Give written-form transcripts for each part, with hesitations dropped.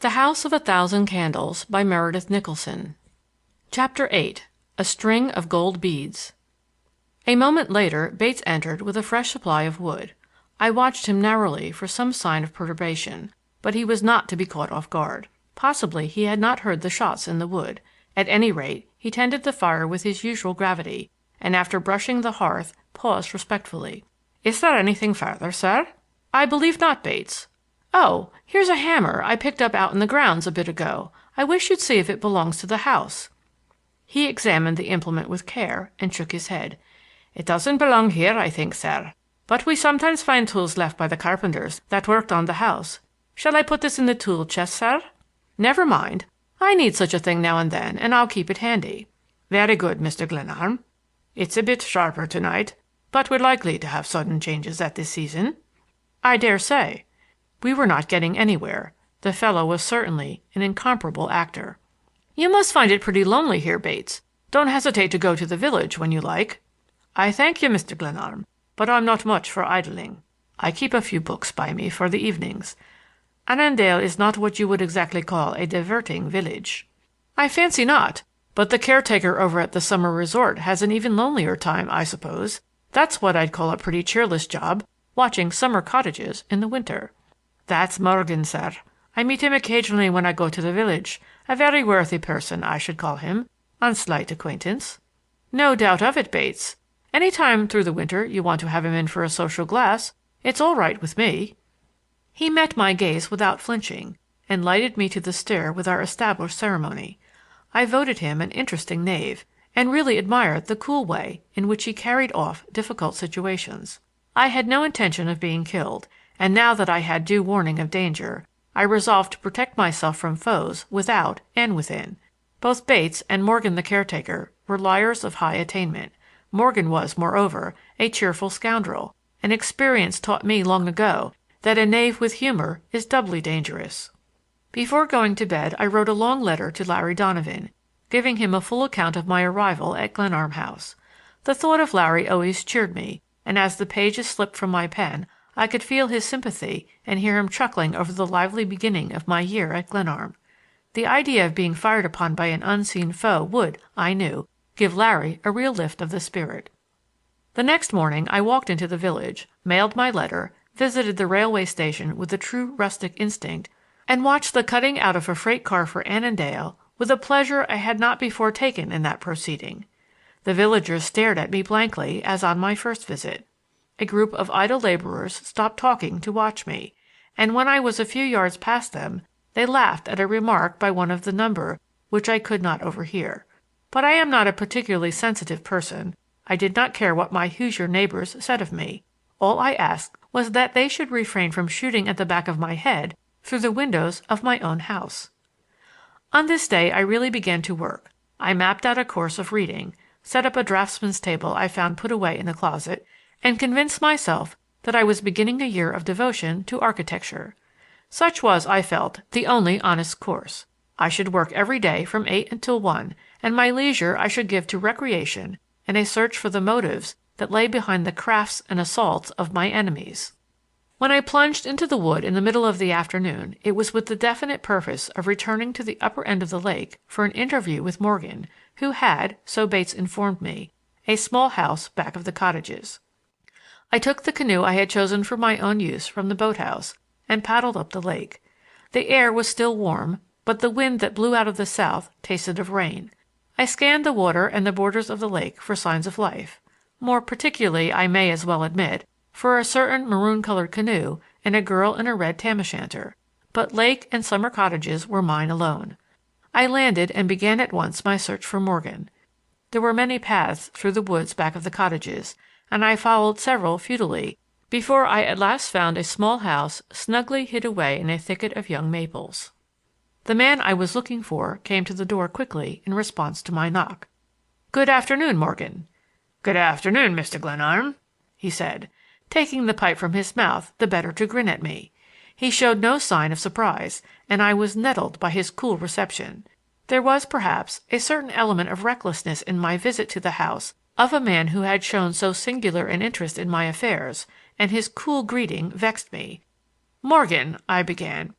The House of a Thousand Candles by Meredith Nicholson. Chapter 8. A String of Gold Beads. A moment later Bates entered with a fresh supply of wood. I watched him narrowly for some sign of perturbation, but he was not to be caught off guard. Possibly he had not heard the shots in the wood. At any rate, he tended the fire with his usual gravity, and after brushing the hearth, paused respectfully. "Is there anything further, sir?" "I believe not, Bates." "Oh, here's a hammer I picked up out in the grounds a bit ago. I wish you'd see if it belongs to the house." He examined the implement with care and shook his head. "It doesn't belong here, I think, sir. But we sometimes find tools left by the carpenters that worked on the house. Shall I put this in the tool chest, sir?" "Never mind. I need such a thing now and then, and I'll keep it handy." "Very good, Mr. Glenarm. It's a bit sharper tonight, but we're likely to have sudden changes at this season." "I dare say." We were not getting anywhere. The fellow was certainly an incomparable actor. "You must find it pretty lonely here, Bates. Don't hesitate to go to the village when you like." "I thank you, Mr. Glenarm, but I'm not much for idling. I keep a few books by me for the evenings. Annandale is not what you would exactly call a diverting village." "I fancy not. But the caretaker over at the summer resort has an even lonelier time, I suppose. That's what I'd call a pretty cheerless job, watching summer cottages in the winter." "That's Morgan, sir. I meet him occasionally when I go to the village. A very worthy person, I should call him, on slight acquaintance." "No doubt of it, Bates. Any time through the winter you want to have him in for a social glass, it's all right with me." He met my gaze without flinching, and lighted me to the stair with our established ceremony. I voted him an interesting knave, and really admired the cool way in which he carried off difficult situations. I had no intention of being killed, and now that I had due warning of danger, I resolved to protect myself from foes without and within. Both Bates and Morgan the caretaker were liars of high attainment. Morgan was, moreover, a cheerful scoundrel, and experience taught me long ago that a knave with humor is doubly dangerous. Before going to bed I wrote a long letter to Larry Donovan, giving him a full account of my arrival at Glenarm House. The thought of Larry always cheered me, and as the pages slipped from my pen I could feel his sympathy and hear him chuckling over the lively beginning of my year at Glenarm. The idea of being fired upon by an unseen foe would, I knew, give Larry a real lift of the spirit. The next morning I walked into the village, mailed my letter, visited the railway station with the true rustic instinct, and watched the cutting out of a freight car for Annandale with a pleasure I had not before taken in that proceeding. The villagers stared at me blankly as on my first visit. A group of idle laborers stopped talking to watch me, and when I was a few yards past them, they laughed at a remark by one of the number which I could not overhear. But I am not a particularly sensitive person. I did not care what my Hoosier neighbors said of me. All I asked was that they should refrain from shooting at the back of my head through the windows of my own house. On this day I really began to work. I mapped out a course of reading, set up a draftsman's table I found put away in the closet, and convinced myself that I was beginning a year of devotion to architecture. Such was, I felt, the only honest course. I should work every day from 8 until 1, and my leisure I should give to recreation and a search for the motives that lay behind the crafts and assaults of my enemies. When I plunged into the wood in the middle of the afternoon, it was with the definite purpose of returning to the upper end of the lake for an interview with Morgan, who had, so Bates informed me, a small house back of the cottages. I took the canoe I had chosen for my own use from the boathouse and paddled up the lake. The air was still warm, but the wind that blew out of the south tasted of rain. I scanned the water and the borders of the lake for signs of life, more particularly, I may as well admit, for a certain maroon-colored canoe and a girl in a red tam-o'-shanter, but lake and summer cottages were mine alone. I landed and began at once my search for Morgan. There were many paths through the woods back of the cottages, and I followed several futilely before I at last found a small house snugly hid away in a thicket of young maples. The man I was looking for came to the door quickly in response to my knock. "Good afternoon, Morgan." "Good afternoon, Mr. Glenarm," he said, taking the pipe from his mouth the better to grin at me. He showed no sign of surprise, and I was nettled by his cool reception. There was, perhaps, a certain element of recklessness in my visit to the house of a man who had shown so singular an interest in my affairs, and his cool greeting vexed me. "Morgan," I began.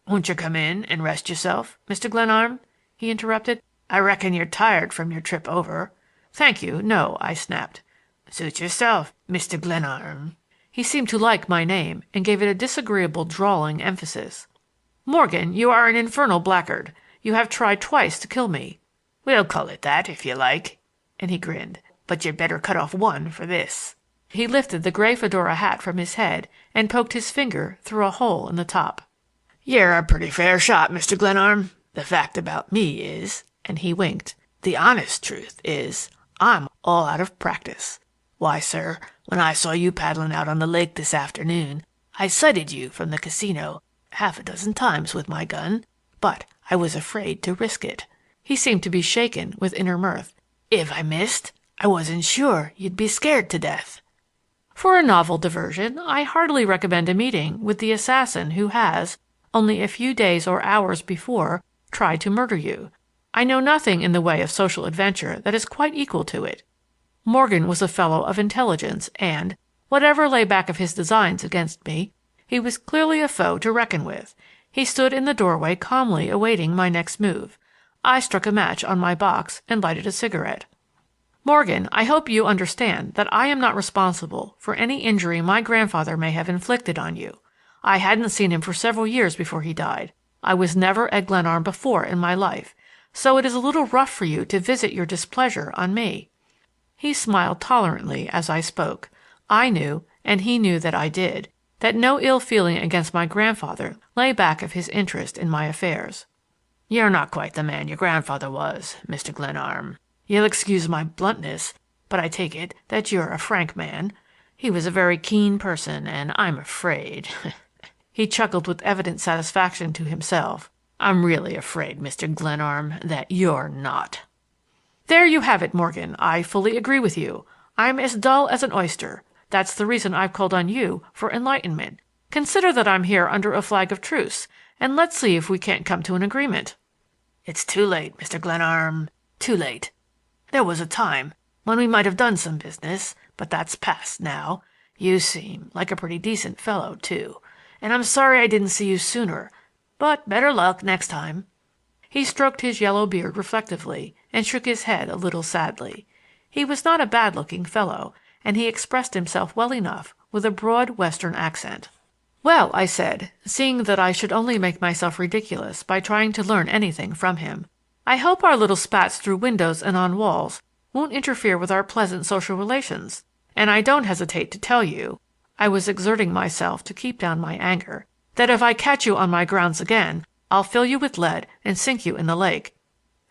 "Won't you come in and rest yourself, Mr. Glenarm?" he interrupted. "I reckon you're tired from your trip over." "Thank you, no," I snapped. "Suit yourself, Mr. Glenarm." He seemed to like my name and gave it a disagreeable drawling emphasis. "Morgan, you are an infernal blackguard. You have tried twice to kill me." "We'll call it that, if you like," and he grinned. "But you'd better cut off one for this." He lifted the gray fedora hat from his head and poked his finger through a hole in the top. "You're a pretty fair shot, Mr. Glenarm. The fact about me is," and he winked, "the honest truth is, I'm all out of practice. Why, sir, when I saw you paddling out on the lake this afternoon, I sighted you from the casino half a dozen times with my gun, but I was afraid to risk it." He seemed to be shaken with inner mirth. "If I missed, I wasn't sure you'd be scared to death." For a novel diversion, I heartily recommend a meeting with the assassin who has, only a few days or hours before, tried to murder you. I know nothing in the way of social adventure that is quite equal to it. Morgan was a fellow of intelligence, and, whatever lay back of his designs against me, he was clearly a foe to reckon with. He stood in the doorway calmly awaiting my next move. I struck a match on my box and lighted a cigarette. "Morgan, I hope you understand that I am not responsible for any injury my grandfather may have inflicted on you. I hadn't seen him for several years before he died. I was never at Glenarm before in my life, so it is a little rough for you to visit your displeasure on me." He smiled tolerantly as I spoke. I knew, and he knew that I did, that no ill feeling against my grandfather lay back of his interest in my affairs. "You're not quite the man your grandfather was, Mr. Glenarm. You'll excuse my bluntness, but I take it that you're a frank man. He was a very keen person, and I'm afraid—" He chuckled with evident satisfaction to himself. "I'm really afraid, Mr. Glenarm, that you're not." "There you have it, Morgan. I fully agree with you. I'm as dull as an oyster. That's the reason I've called on you for enlightenment. Consider that I'm here under a flag of truce, and let's see if we can't come to an agreement." "It's too late, Mr. Glenarm. Too late. There was a time when we might have done some business, but that's past now. You seem like a pretty decent fellow, too, and I'm sorry I didn't see you sooner, but better luck next time." He stroked his yellow beard reflectively and shook his head a little sadly. He was not a bad-looking fellow, and he expressed himself well enough with a broad Western accent. "Well," I said, seeing that I should only make myself ridiculous by trying to learn anything from him, "I hope our little spats through windows and on walls won't interfere with our pleasant social relations. And I don't hesitate to tell you," I was exerting myself to keep down my anger, "that if I catch you on my grounds again, I'll fill you with lead and sink you in the lake."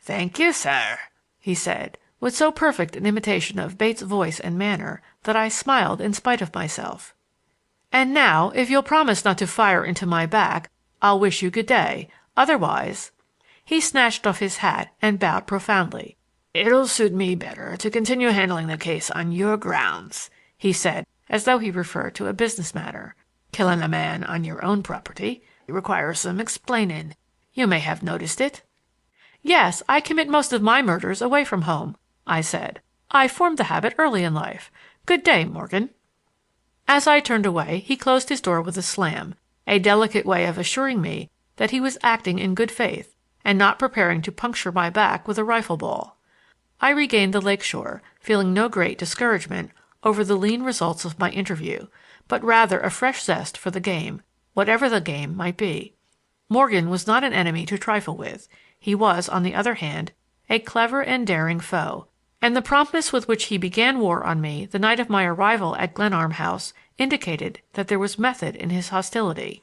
"Thank you, sir," he said, with so perfect an imitation of Bates' voice and manner that I smiled in spite of myself. "And now, if you'll promise not to fire into my back, I'll wish you good day. Otherwise—" He snatched off his hat and bowed profoundly. "It'll suit me better to continue handling the case on your grounds," he said, as though he referred to a business matter. "Killing a man on your own property requires some explaining. You may have noticed it." "Yes, I commit most of my murders away from home," I said. "I formed the habit early in life. Good day, Morgan." As I turned away, he closed his door with a slam, a delicate way of assuring me that he was acting in good faith and not preparing to puncture my back with a rifle ball. I regained the lake shore, feeling no great discouragement over the lean results of my interview, but rather a fresh zest for the game, whatever the game might be. Morgan was not an enemy to trifle with. He was, on the other hand, a clever and daring foe, and the promptness with which he began war on me the night of my arrival at Glenarm House indicated that there was method in his hostility.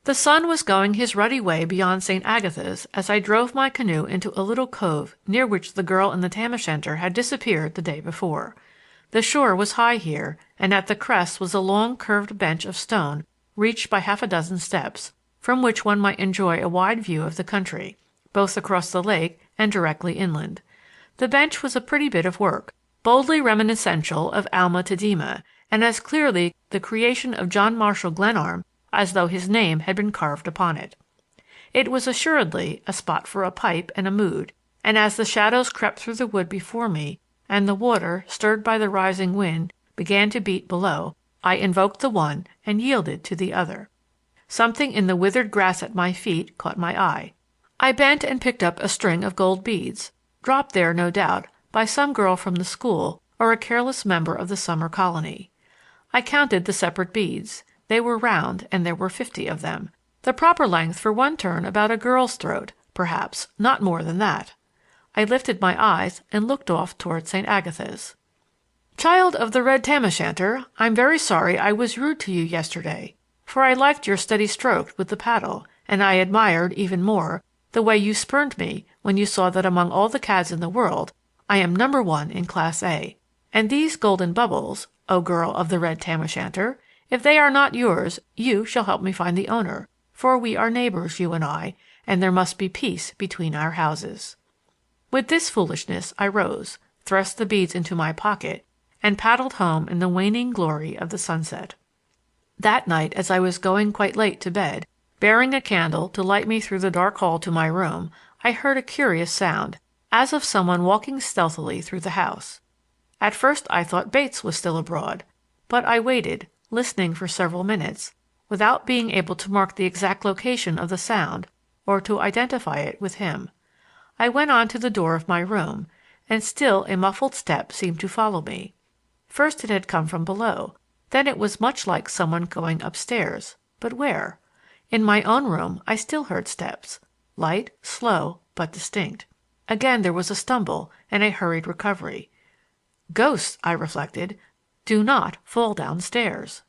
The sun was going his ruddy way beyond St. Agatha's as I drove my canoe into a little cove near which the girl in the tam o' shanter had disappeared the day before. The shore was high here, and at the crest was a long curved bench of stone reached by half a dozen steps, from which one might enjoy a wide view of the country, both across the lake and directly inland. The bench was a pretty bit of work, boldly reminiscential of Alma Tadema, and as clearly the creation of John Marshall Glenarm as though his name had been carved upon it. It was assuredly a spot for a pipe and a mood, and as the shadows crept through the wood before me and the water, stirred by the rising wind, began to beat below, I invoked the one and yielded to the other. Something in the withered grass at my feet caught my eye. I bent and picked up a string of gold beads, dropped there, no doubt, by some girl from the school or a careless member of the summer colony. I counted the separate beads. They were round, and there were 50 of them. The proper length for one turn about a girl's throat, perhaps, not more than that. I lifted my eyes and looked off toward St. Agatha's. "Child of the red tam-o'-shanter, I'm very sorry I was rude to you yesterday, for I liked your steady stroke with the paddle, and I admired, even more, the way you spurned me when you saw that among all the cads in the world I am number 1 in Class A. And these golden bubbles, O girl of the red tam-o'-shanter, if they are not yours, you shall help me find the owner, for we are neighbors, you and I, and there must be peace between our houses." With this foolishness I rose, thrust the beads into my pocket, and paddled home in the waning glory of the sunset. That night, as I was going quite late to bed, bearing a candle to light me through the dark hall to my room, I heard a curious sound, as of someone walking stealthily through the house. At first I thought Bates was still abroad, but I waited, listening for several minutes, without being able to mark the exact location of the sound or to identify it with him. I went on to the door of my room, and still a muffled step seemed to follow me. First it had come from below, then it was much like someone going upstairs, but where? In my own room I still heard steps, light, slow, but distinct. Again there was a stumble and a hurried recovery. Ghosts, I reflected, do not fall downstairs.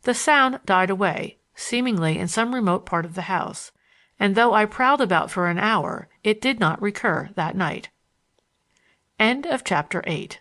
The sound died away, seemingly in some remote part of the house, and though I prowled about for an hour, it did not recur that night. End of chapter 8.